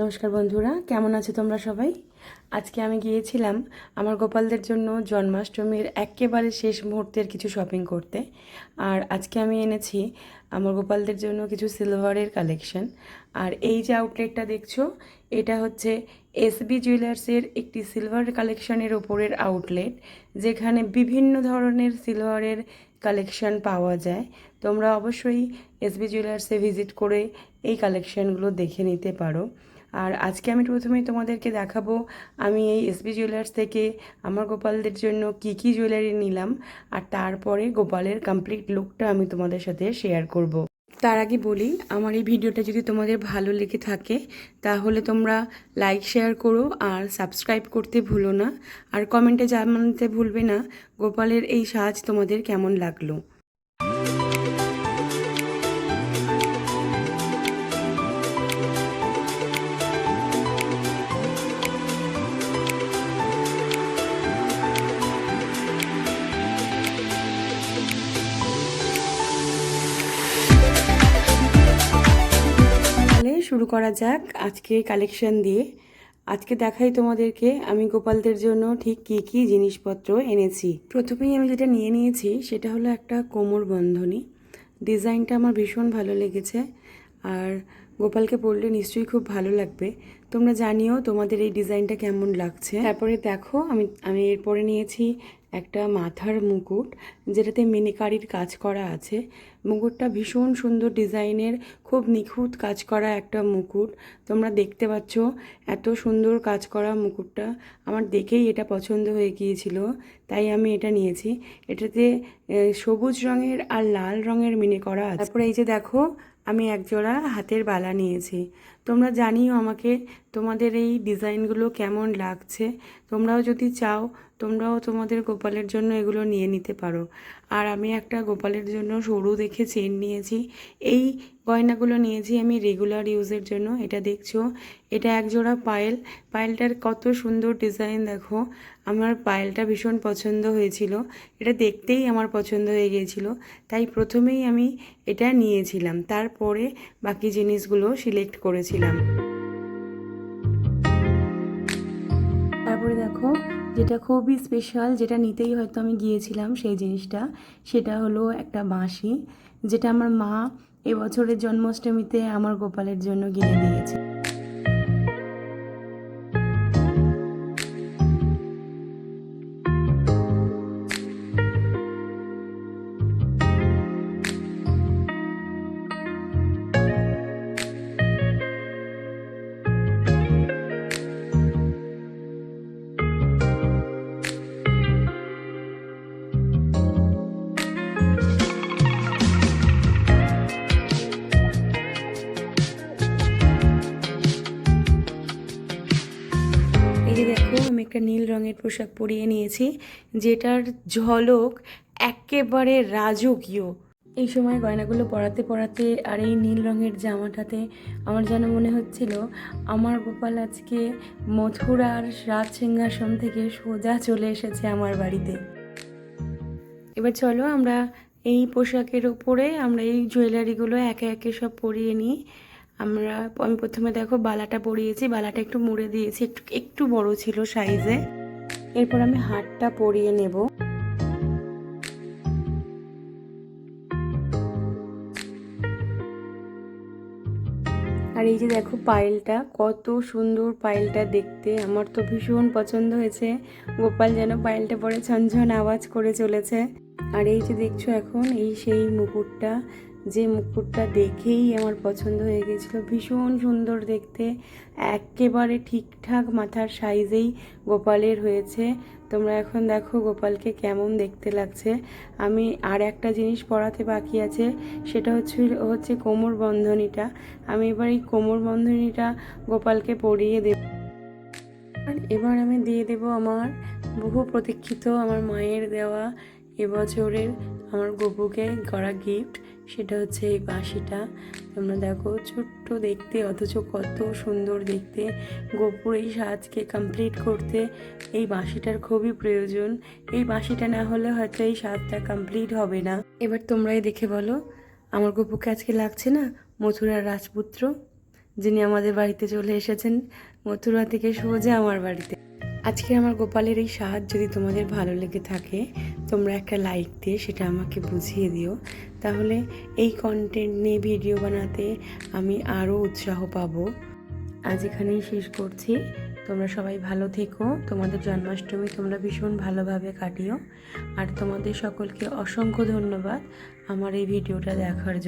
নমস্কার বন্ধুরা, কেমন আছো তোমরা সবাই? আজকে আমি গিয়েছিলাম আমার গোপালদের জন্য জন্মাষ্টমীর একেবারে শেষ মুহূর্তের কিছু শপিং করতে। আর আজকে আমি এনেছি আমার গোপালদের জন্য কিছু সিলভারের কালেকশন। আর এই যে আউটলেটটা দেখছো, এটা হচ্ছে এসবি জুয়েলার্সের একটি সিলভার কালেকশনের ওপরের আউটলেট, যেখানে বিভিন্ন ধরনের সিলভারের কালেকশন পাওয়া যায়। তোমরা অবশ্যই এসবি জুয়েলার্সে ভিজিট করে এই কালেকশনগুলো দেখে নিতে পারো। আর আজকে আমি প্রথমেই তোমাদেরকে দেখাবো আমি এই এসবি জুয়েলার্স থেকে আমার গোপালদের জন্য কি কি জুয়েলারি নিলাম, আর তারপরে গোপালের কমপ্লিট লুকটা আমি তোমাদের সাথে শেয়ার করব। তার আগে বলি, আমার এই ভিডিওটা যদি তোমাদের ভালো লেগে থাকে তাহলে তোমরা লাইক শেয়ার করো আর সাবস্ক্রাইব করতে ভুলো না। আর কমেন্টে জানাতে ভুলবে না গোপালের এই সাজ তোমাদের কেমন লাগলো। শুরু করা যাক আজকে কালেকশন দিয়ে। আজকে দেখাই তোমাদেরকে আমি গোপালদের জন্য ঠিক কী কী জিনিসপত্র এনেছি। প্রথমেই আমি যেটা নিয়ে নিয়েছি সেটা হলো একটা কোমর বন্ধনী। ডিজাইনটা আমার ভীষণ ভালো লেগেছে, আর গোপালকে পরলে নিশ্চয়ই খুব ভালো লাগবে। তোমরা জানিও তোমাদের এই ডিজাইনটা কেমন লাগছে। তারপরে দেখো আমি এরপরে নিয়েছি একটা মাথার মুকুট, যেটাতে মিনিকারির কাজ করা আছে। মুকুটটা ভীষণ সুন্দর ডিজাইনের, খুব নিখুঁত কাজ করা একটা মুকুট। তোমরা দেখতে পাচ্ছ এত সুন্দর কাজ করা মুকুটটা আমার দেখেই এটা পছন্দ হয়ে গিয়েছিল, তাই আমি এটা নিয়েছি। এটাতে সবুজ রঙের আর লাল রঙের মিনে করা আছে। তারপরে এই যে দেখো, আমি একজোড়া হাতের বালা নিয়েছি। তোমরা জানিও আমাকে তোমাদের এই ডিজাইনগুলো কেমন লাগছে। তোমরাও যদি চাও তোমরাও তোমাদের গোপালের জন্য এগুলো নিয়ে নিতে পারো। আর আমি একটা গোপালের জন্য সরু দেখে চেন নিয়েছি। এই গয়নাগুলো নিয়েছি আমি রেগুলার ইউজের জন্য। এটা দেখছো, এটা একজোড়া পায়েল। পায়েলটার কত সুন্দর ডিজাইন দেখো, আমার পায়েলটা ভীষণ পছন্দ হয়েছিল। এটা দেখতেই আমার পছন্দ হয়ে গিয়েছিল, তাই প্রথমেই আমি এটা নিয়েছিলাম, তারপরে বাকি জিনিসগুলো সিলেক্ট করেছিলাম। তারপরে দেখো, যেটা খুবই স্পেশাল, যেটা নিতেই হয়তো আমি গিয়েছিলাম সেই জিনিসটা, সেটা হলো একটা বাঁশি, যেটা আমার মা এবছরের জন্মাষ্টমীতে আমার গোপালের জন্য কিনে দিয়েছে। এই যে দেখো, আমি একটা নীল রঙের পোশাক পরিয়ে নিয়েছি, যেটার ঝলক একেবারে রাজকীয়। এই সময় গয়নাগুলো পরাতে পরাতে আর এই নীল রঙের জামাটাতে আমার যেন মনে হচ্ছিল আমার গোপাল আজকে মথুরার রাজ সিংহাসন থেকে সোজা চলে এসেছে আমার বাড়িতে। এবার চলো আমরা এই পোশাকের ওপরে আমরা এই জুয়েলারিগুলো একে একে সব পরিয়ে নিই। আমি প্রথমে দেখো বালাটা পরিয়েছি, বালাটা একটু মুড়ে দিয়েছি, একটু একটু বড় ছিল সাইজে। এরপর আমি হারটা পরিয়ে নেব। আর এই যে দেখো পায়েলটা, কত সুন্দর পায়েলটা দেখতে, আমার তো ভীষণ পছন্দ হয়েছে। গোপাল যেন পায়েলটা পরে ঝনঝন আওয়াজ করে চলেছে। আর এই যে দেখছো এখন, এই সেই মুকুটটা, যে মুকুটটা দেখেই আমার পছন্দ হয়ে গেছিলো। ভীষণ সুন্দর দেখতে, একেবারে ঠিকঠাক মাথার সাইজেই গোপালের হয়েছে। তোমরা এখন দেখো গোপালকে কেমন দেখতে লাগছে। আমি আর একটা জিনিস পরাতে বাকি আছে, সেটা হচ্ছে কোমর বন্ধনীটা। আমি এবার এই কোমর বন্ধনীটা গোপালকে পরিয়ে দেব। আর এবার আমি দিয়ে দেব আমার বহু প্রতীক্ষিত, আমার মায়ের দেওয়া এবছরের আমার গপুকে করা গিফট, সেটা হচ্ছে এই বাঁশিটা। তোমরা দেখো, ছোট্ট দেখতে অথচ কত সুন্দর দেখতে। গপুর এই সাজকে কমপ্লিট করতে এই বাঁশিটার খুবই প্রয়োজন। এই বাঁশিটা না হলে হয়তো এই সাজটা কমপ্লিট হবে না। এবার তোমরাই দেখে বলো, আমার গপুকে আজকে লাগছে না মথুরার রাজপুত্র? যিনি আমাদের বাড়িতে চলে এসেছেন মথুরা থেকে সোজা আমার বাড়িতে। আজকে আমার গোপালের এই সাহায্য যদি তোমাদের ভালো লেগে থাকে, তোমরা একটা লাইক দিয়ে সেটা আমাকে বুঝিয়ে দিও, তাহলে এই কন্টেন্ট নিয়ে ভিডিও বানাতে আমি আরও উৎসাহ পাবো। আজ এখানেই শেষ করছি। তোমরা সবাই ভালো থেকো, তোমাদের জন্মাষ্টমী তোমরা ভীষণ ভালোভাবে কাটিও। আর তোমাদের সকলকে অসংখ্য ধন্যবাদ আমার এই ভিডিওটা দেখার জন্য।